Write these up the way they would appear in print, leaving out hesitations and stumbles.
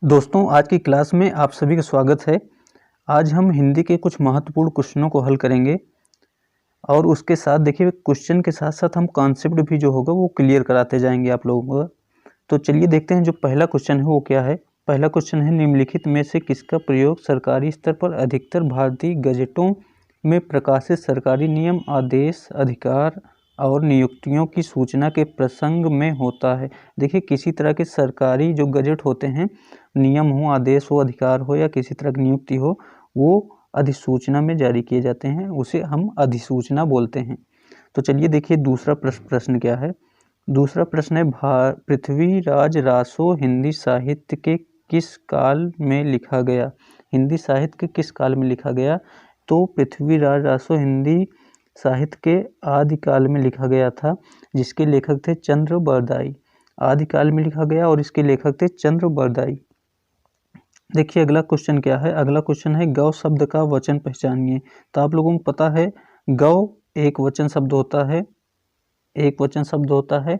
दोस्तों, आज की क्लास में आप सभी का स्वागत है। आज हम हिंदी के कुछ महत्वपूर्ण क्वेश्चनों को हल करेंगे और उसके साथ देखिए क्वेश्चन के साथ साथ हम कॉन्सेप्ट भी जो होगा वो क्लियर कराते जाएंगे आप लोगों को। तो चलिए देखते हैं जो पहला क्वेश्चन है वो क्या है। पहला क्वेश्चन है, निम्नलिखित में से किसका प्रयोग सरकारी स्तर पर अधिकतर भारतीय गजटों में प्रकाशित सरकारी नियम, आदेश, अधिकार और नियुक्तियों की सूचना के प्रसंग में होता है। देखिए किसी तरह के सरकारी जो गजट होते हैं, नियम हो, आदेश हो, अधिकार हो या किसी तरह की नियुक्ति हो, वो अधिसूचना में जारी किए जाते हैं, उसे हम अधिसूचना बोलते हैं। तो चलिए देखिए दूसरा प्रश्न क्या है। दूसरा प्रश्न है, पृथ्वीराज रासो हिंदी साहित्य के किस काल में लिखा गया। हिंदी साहित्य के किस काल में लिखा गया? तो पृथ्वीराज रासो हिंदी साहित्य के आदिकाल में लिखा गया था, जिसके लेखक थे चंद्र बरदाई। आदिकाल में लिखा गया और इसके लेखक थे चंद्र बरदाई। देखिए अगला क्वेश्चन क्या है। अगला क्वेश्चन है, गौ शब्द का वचन पहचानिए। तो आप लोगों को पता है गौ एक वचन शब्द होता है, एक वचन शब्द होता है।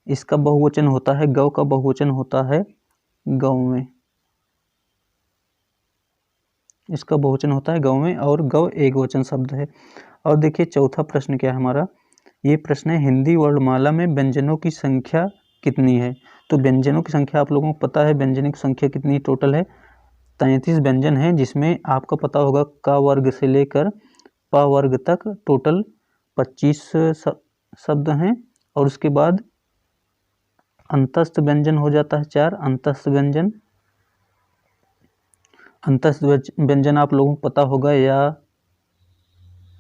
इसका बहुवचन होता है, गौ का बहुवचन होता है गौ में, इसका बहुवचन होता है गौ में, और गौ एक वचन शब्द है। और देखिए चौथा प्रश्न क्या है हमारा। ये प्रश्न है, हिंदी वर्णमाला में व्यंजनों की संख्या कितनी है। तो व्यंजनों की संख्या आप लोगों को पता है, व्यंजनों की संख्या कितनी टोटल है? 33 व्यंजन है, जिसमें आपको पता होगा क वर्ग से लेकर प वर्ग तक टोटल 25 शब्द हैं। और उसके बाद अंतस्थ व्यंजन हो जाता है 4 अंतस्थ व्यंजन। अंतस्थ व्यंजन आप लोगों को पता होगा या,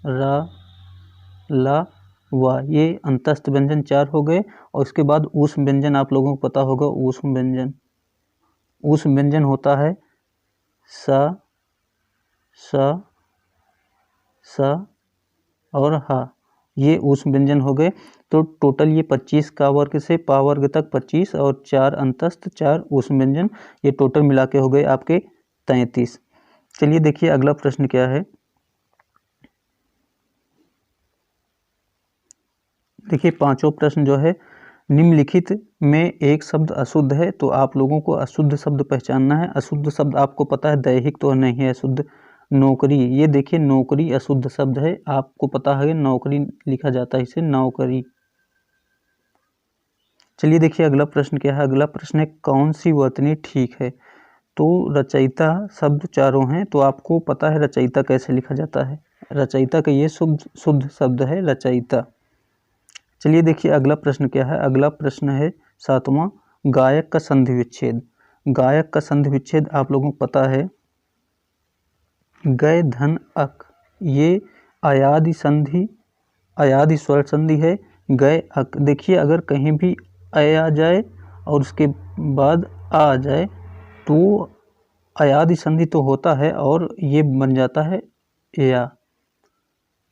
रा, ला, वा, ये अंतस्थ व्यंजन 4 हो गए। और उसके बाद ऊष्म व्यंजन आप लोगों को पता होगा, ऊष्म व्यंजन। ऊष्म व्यंजन होता है सा, सा, सा और हा, ये ऊष्म व्यंजन हो गए। तो टोटल ये 25 का वर्ग से पा वर्ग तक 25 और 4 अंतस्थ 4 ऊष्म व्यंजन, ये टोटल मिला के हो गए आपके 33। चलिए देखिए अगला प्रश्न क्या है। देखिए पांचों प्रश्न जो है, निम्नलिखित में एक शब्द अशुद्ध है। तो आप लोगों को अशुद्ध शब्द पहचानना है। अशुद्ध शब्द आपको पता है दैहिक तो नहीं है अशुद्ध। नौकरी, ये देखिए नौकरी अशुद्ध शब्द है, आपको पता है नौकरी लिखा जाता है इसे नौकरी। चलिए देखिए अगला प्रश्न क्या है। अगला प्रश्न है, कौन सी वर्तनी ठीक है। तो रचयिता शब्द चारों हैं, तो आपको पता है रचयिता कैसे लिखा जाता है। रचयिता का ये शुद्ध शब्द है रचयिता। चलिए देखिए अगला प्रश्न क्या है। अगला प्रश्न है 7वां, गायक का संधि विच्छेद। गायक का संधि विच्छेद आप लोगों को पता है गय धन अक, ये अयादि संधि, अयादि स्वर संधि है गय अक। देखिए अगर कहीं भी अय आ जाए और उसके बाद आ जाए तो अयादि संधि तो होता है और ये बन जाता है या।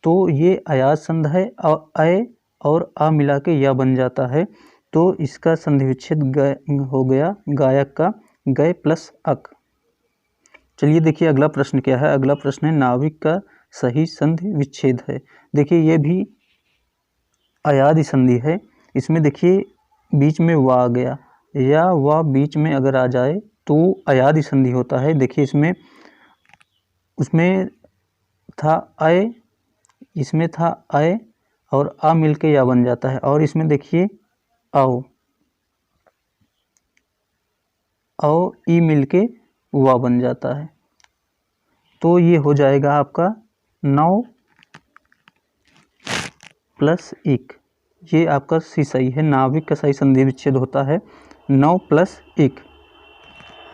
तो ये अयाद संधि है, अय और आ मिला के या बन जाता है। तो इसका संधि विच्छेद गय हो गया, गायक का गय प्लस अक। चलिए देखिए अगला प्रश्न क्या है। अगला प्रश्न है, नाविक का सही संधि विच्छेद है। देखिए ये भी अयादि संधि है। इसमें देखिए बीच में वा आ गया, या वा बीच में अगर आ जाए तो अयादि संधि होता है। देखिए इसमें उसमें था अय, इसमें था अय और आ मिलके या बन जाता है। और इसमें देखिए आओ, औ ई मिलके वा बन जाता है। तो ये हो जाएगा आपका 9 प्लस 1, ये आपका सी सही है। नाविक का सही संधि विच्छेद होता है 9 प्लस 1।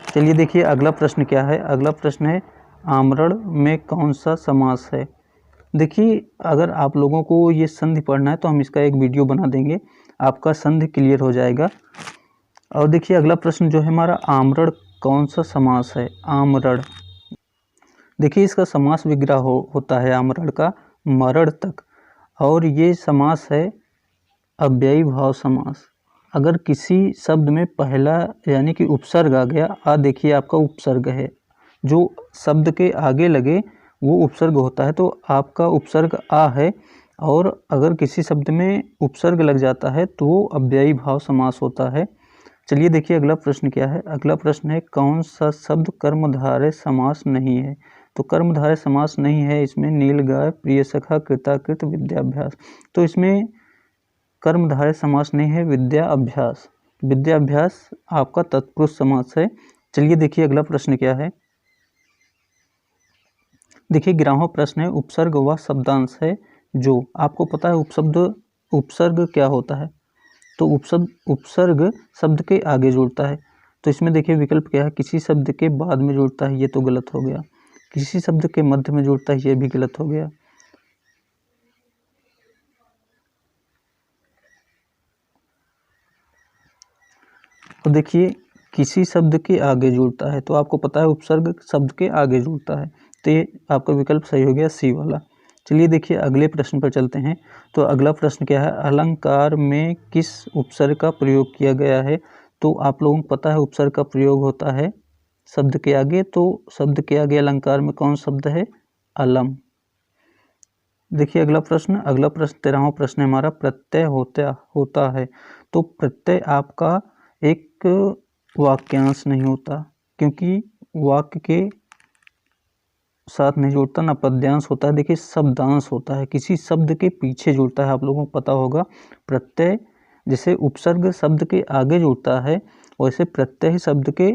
चलिए देखिए अगला प्रश्न क्या है। अगला प्रश्न है, आमरण में कौन सा समास है। देखिए अगर आप लोगों को ये संधि पढ़ना है तो हम इसका एक वीडियो बना देंगे, आपका संधि क्लियर हो जाएगा। और देखिए अगला प्रश्न जो है हमारा, आमरण कौन सा समास है। आमरण, देखिए इसका समास विग्रह होता है आमरण का मरण तक, और ये समास है अव्ययी भाव समास। अगर किसी शब्द में पहला यानी कि उपसर्ग आ गया, आ देखिए आपका उपसर्ग है, जो शब्द के आगे लगे वो उपसर्ग होता है। तो आपका उपसर्ग आ है, और अगर किसी शब्द में उपसर्ग लग जाता है तो वो अव्ययी भाव समास होता है। चलिए देखिए अगला प्रश्न क्या है। अगला प्रश्न है कौन सा शब्द कर्मधारय समास नहीं है। तो कर्मधारय समास नहीं है इसमें नीलगाय, प्रिय सखा, कृताकृत, विद्याभ्यास। तो इसमें कर्मधारय समास नहीं है, विद्या अभ्यास। विद्या अभ्यास आपका तत्पुरुष समास है। चलिए देखिए अगला प्रश्न क्या है। देखिए 11वां प्रश्न है उपसर्ग व शब्दांश है जो। आपको पता है उपसर्ग क्या होता है। तो उपसर्ग शब्द के आगे जुड़ता है। तो इसमें देखिए विकल्प क्या है, किसी शब्द के बाद में जुड़ता है, ये तो गलत हो गया। किसी शब्द के मध्य में जुड़ता है, ये भी गलत हो गया। तो देखिए किसी शब्द के आगे जुड़ता है, तो आपको पता है उपसर्ग शब्द के आगे जुड़ता है, तो ये आपका विकल्प सही हो गया, सी वाला। चलिए देखिए अगले प्रश्न पर चलते हैं। तो अगला प्रश्न क्या है, अलंकार में किस उपसर्ग का प्रयोग किया गया है। तो आप लोगों को पता है उपसर्ग का प्रयोग होता है शब्द के आगे। तो शब्द के आगे अलंकार में कौन शब्द है, अलम। देखिए अगला प्रश्न 13वां प्रश्न है हमारा, प्रत्यय होता है। तो प्रत्यय आपका एक वाक्यांश नहीं होता, क्योंकि वाक्य के साथ नहीं जुड़ता, ना पद्यांश होता है। देखिए शब्दांश होता है, किसी शब्द के पीछे जुड़ता है। आप लोगों को पता होगा प्रत्यय जैसे उपसर्ग शब्द के आगे जुड़ता है, वैसे प्रत्यय शब्द के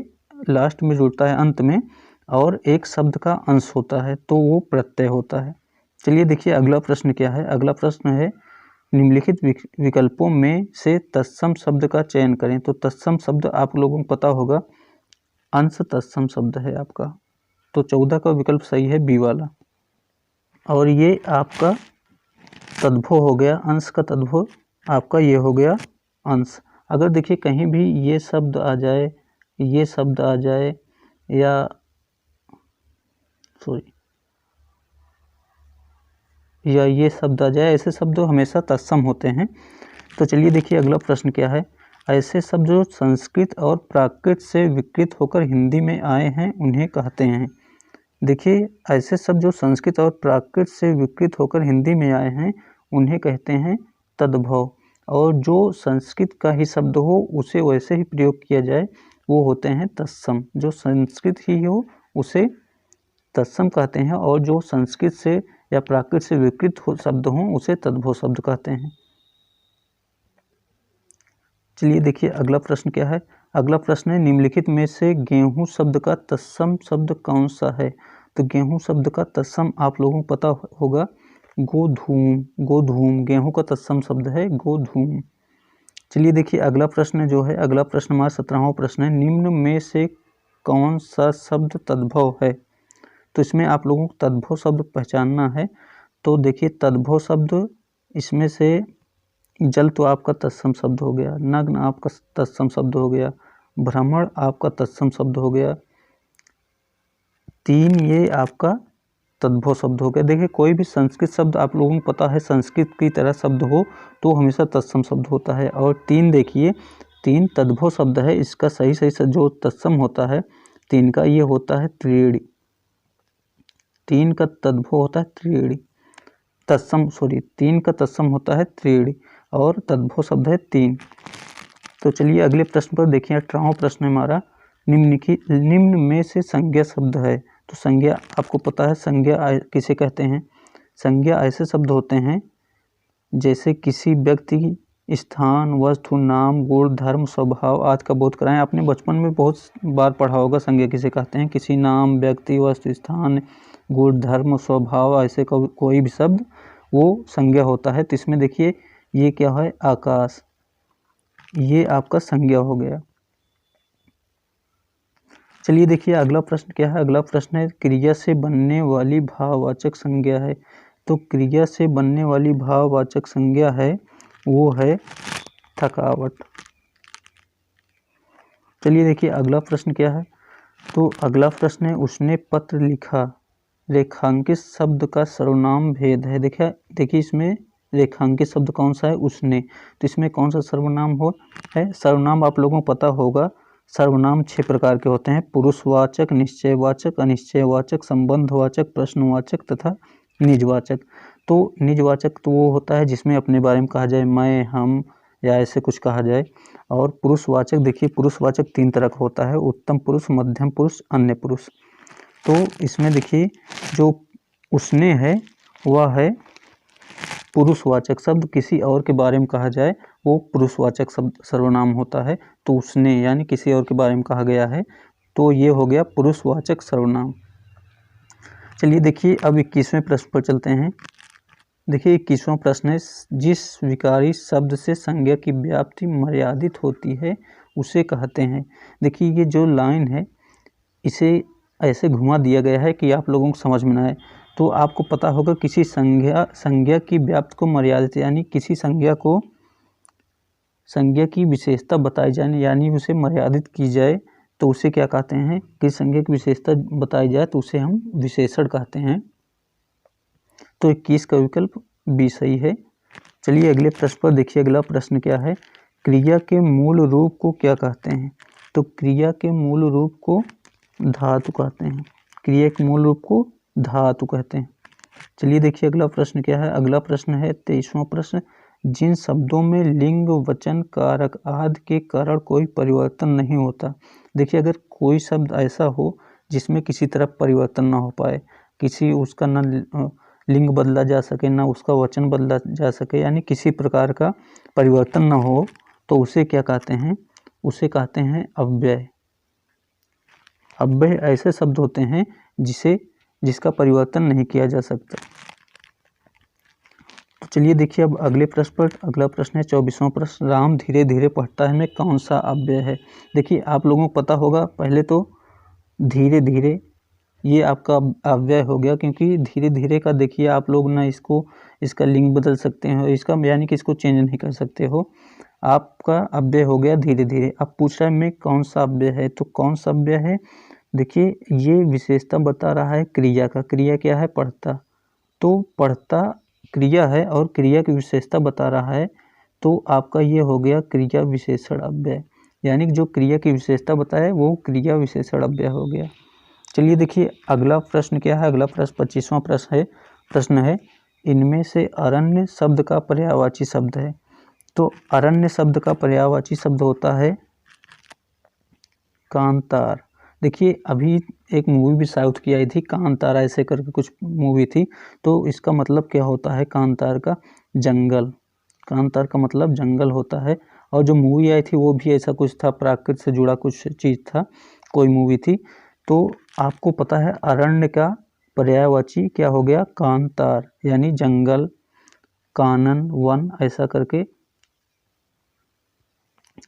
लास्ट में जुड़ता है, अंत में, और एक शब्द का अंश होता है, तो वो प्रत्यय होता है। चलिए देखिए अगला प्रश्न क्या है। अगला प्रश्न है निम्नलिखित विकल्पों में से तत्सम शब्द का चयन करें। तो तत्सम शब्द आप लोगों को पता होगा अंश तत्सम शब्द है आपका। तो 14 का विकल्प सही है, बी वाला। और ये आपका तद्भव हो गया, अंश का तद्भव आपका ये हो गया अंश। अगर देखिए कहीं भी ये शब्द आ जाए, ये शब्द आ जाए, या ये शब्द आ जाए, ऐसे शब्द हमेशा तत्सम होते हैं। तो चलिए देखिए अगला प्रश्न क्या है। ऐसे शब्द जो संस्कृत और प्राकृत से विकृत होकर हिंदी में आए हैं उन्हें कहते हैं। देखिए ऐसे शब्द जो संस्कृत और प्राकृत से विकृत होकर हिंदी में आए हैं उन्हें कहते हैं तद्भव। और जो संस्कृत का ही शब्द हो उसे वैसे ही प्रयोग किया जाए वो होते हैं तत्सम। जो संस्कृत ही हो उसे तत्सम कहते हैं, और जो संस्कृत से या प्राकृत से विकृत हो शब्द हों उसे तद्भव शब्द कहते हैं। चलिए देखिए अगला प्रश्न क्या है। अगला प्रश्न है निम्नलिखित में से गेहूं शब्द का तत्सम शब्द कौन सा है। तो गेहूं शब्द का तत्सम आप लोगों को पता होगा गोधूम। गोधूम गेहूं का तत्सम शब्द है गोधूम। चलिए देखिए अगला प्रश्न जो है, अगला प्रश्न हमारा 17वां प्रश्न है, निम्न में से कौन सा शब्द तद्भव है। तो इसमें आप लोगों को तद्भव शब्द पहचानना है। तो देखिए तद्भव शब्द इसमें से जल तो आपका तत्सम शब्द हो गया, नग्न आपका तत्सम शब्द हो गया, भ्रमण आपका तत्सम शब्द हो गया, तीन ये आपका तद्भव शब्द हो गया। देखिए कोई भी संस्कृत शब्द आप लोगों को पता है संस्कृत की तरह शब्द हो तो हमेशा तत्सम शब्द होता है। और तीन देखिए तीन तद्भव शब्द है, इसका सही जो तत्सम होता है तीन का ये होता है त्रिड़ी। तीन का तद्भव होता है त्रिड़ी, तत्सम तीन का तत्सम होता है त्रिड़ी और तद्भव शब्द है तीन। तो चलिए अगले प्रश्न पर देखिए 18वां प्रश्न हमारा, निम्न में से संज्ञा शब्द है। तो संज्ञा आपको पता है संज्ञा किसे कहते हैं। संज्ञा ऐसे शब्द होते हैं जैसे किसी व्यक्ति, स्थान, वस्तु, नाम, गुण, धर्म, स्वभाव आदि का बोध कराएं। आपने बचपन में बहुत बार पढ़ा होगा संज्ञा किसे कहते हैं। किसी नाम, व्यक्ति, वस्तु, स्थान, गुण, धर्म, स्वभाव ऐसे कोई भी शब्द वो संज्ञा होता है। तो इसमें देखिए ये क्या है आकाश, ये आपका संज्ञा हो गया। चलिए देखिए अगला प्रश्न क्या है। अगला प्रश्न है क्रिया से बनने वाली भाववाचक संज्ञा है। तो क्रिया से बनने वाली भाववाचक संज्ञा है वो है थकावट। चलिए देखिए अगला प्रश्न क्या है। तो अगला प्रश्न है उसने पत्र लिखा, रेखांकित शब्द का सर्वनाम भेद है। देखिए इसमें रेखांकित शब्द कौन सा है, उसने। तो इसमें कौन सा सर्वनाम है। सर्वनाम आप लोगों को पता होगा सर्वनाम 6 प्रकार के होते हैं, पुरुषवाचक, निश्चयवाचक, अनिश्चयवाचक, संबंधवाचक, प्रश्नवाचक तथा निजवाचक। तो निजवाचक तो वो होता है जिसमें अपने बारे में कहा जाए, मैं, हम, या ऐसे कुछ कहा जाए। और पुरुषवाचक देखिए, पुरुषवाचक 3 तरह का होता है, उत्तम पुरुष, मध्यम पुरुष, अन्य पुरुष। तो इसमें देखिए जो उसने है वह है पुरुषवाचक शब्द, किसी और के बारे में कहा जाए वो पुरुषवाचक शब्द सर्वनाम होता है। तो उसने यानी किसी और के बारे में कहा गया है तो ये हो गया पुरुषवाचक सर्वनाम। चलिए देखिए अब 21वें प्रश्न पर चलते हैं। देखिए 21वां प्रश्न है, जिस विकारी शब्द से संज्ञा की व्याप्ति मर्यादित होती है उसे कहते हैं। देखिए ये जो लाइन है इसे ऐसे घुमा दिया गया है कि आप लोगों को समझ में ना आए। तो आपको पता होगा किसी संज्ञा की व्याप्ति को मर्यादित यानी किसी संज्ञा की विशेषता बताई जाए यानी उसे मर्यादित की जाए तो उसे क्या कहते हैं, किस संज्ञा की विशेषता बताई जाए तो उसे हम विशेषण कहते हैं। तो 21 का विकल्प बी सही है। चलिए अगले प्रश्न पर देखिए, अगला प्रश्न क्या है, क्रिया के मूल रूप को क्या कहते हैं। तो क्रिया के मूल रूप को धातु कहते हैं, क्रिया के मूल रूप को धातु कहते हैं। चलिए देखिए अगला प्रश्न क्या है, अगला प्रश्न है 23वां प्रश्न, जिन शब्दों में लिंग, वचन, कारक आदि के कारण कोई परिवर्तन नहीं होता। देखिए अगर कोई शब्द ऐसा हो जिसमें किसी तरह परिवर्तन ना हो पाए, किसी उसका न लिंग बदला जा सके ना उसका वचन बदला जा सके यानी किसी प्रकार का परिवर्तन ना हो तो उसे क्या कहते हैं, उसे कहते हैं अव्यय। अव्यय ऐसे शब्द होते हैं जिसका परिवर्तन नहीं किया जा सकता। तो चलिए देखिए अब अगले प्रश्न पर, अगला प्रश्न है 24वां प्रश्न, राम धीरे धीरे पढ़ता है में कौन सा अव्यय है। देखिए आप लोगों को पता होगा पहले तो धीरे धीरे ये आपका अव्यय हो गया, क्योंकि धीरे धीरे का देखिए आप लोग ना इसका लिंग बदल सकते हो, इसका यानी कि इसको चेंज नहीं कर सकते हो, आपका अव्यय हो गया धीरे धीरे। अब पूछ रहा है में कौन सा अव्यय है, तो कौन सा अव्यय है, देखिए ये विशेषता बता रहा है क्रिया का, क्रिया क्या है पढ़ता, तो पढ़ता क्रिया है और क्रिया की विशेषता बता रहा है तो आपका ये हो गया क्रिया विशेषण अव्यय, यानी जो क्रिया की विशेषता बताए वो क्रिया विशेषण अव्यय हो गया। चलिए देखिए अगला प्रश्न क्या है, अगला प्रश्न 25वां प्रश्न है, इनमें से अरण्य शब्द का पर्यायवाची शब्द है। तो अरण्य शब्द का पर्यायवाची शब्द होता है कांतार। देखिए अभी एक मूवी भी साउथ की आई थी कांतार ऐसे करके कुछ मूवी थी, तो इसका मतलब क्या होता है कांतार का, जंगल, कांतार का मतलब जंगल होता है। और जो मूवी आई थी वो भी ऐसा कुछ था, प्रकृति से जुड़ा कुछ चीज़ था, कोई मूवी थी। तो आपको पता है अरण्य का पर्यायवाची क्या हो गया, कांतार, यानी जंगल, कानन, वन ऐसा करके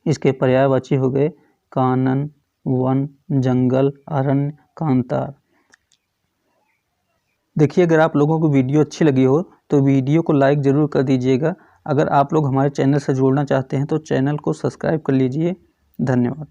इसके पर्यायवाची हो गए कानन, वन, जंगल, अरण्य, कांतार। देखिए अगर आप लोगों को वीडियो अच्छी लगी हो तो वीडियो को लाइक ज़रूर कर दीजिएगा। अगर आप लोग हमारे चैनल से जुड़ना चाहते हैं तो चैनल को सब्सक्राइब कर लीजिए। धन्यवाद।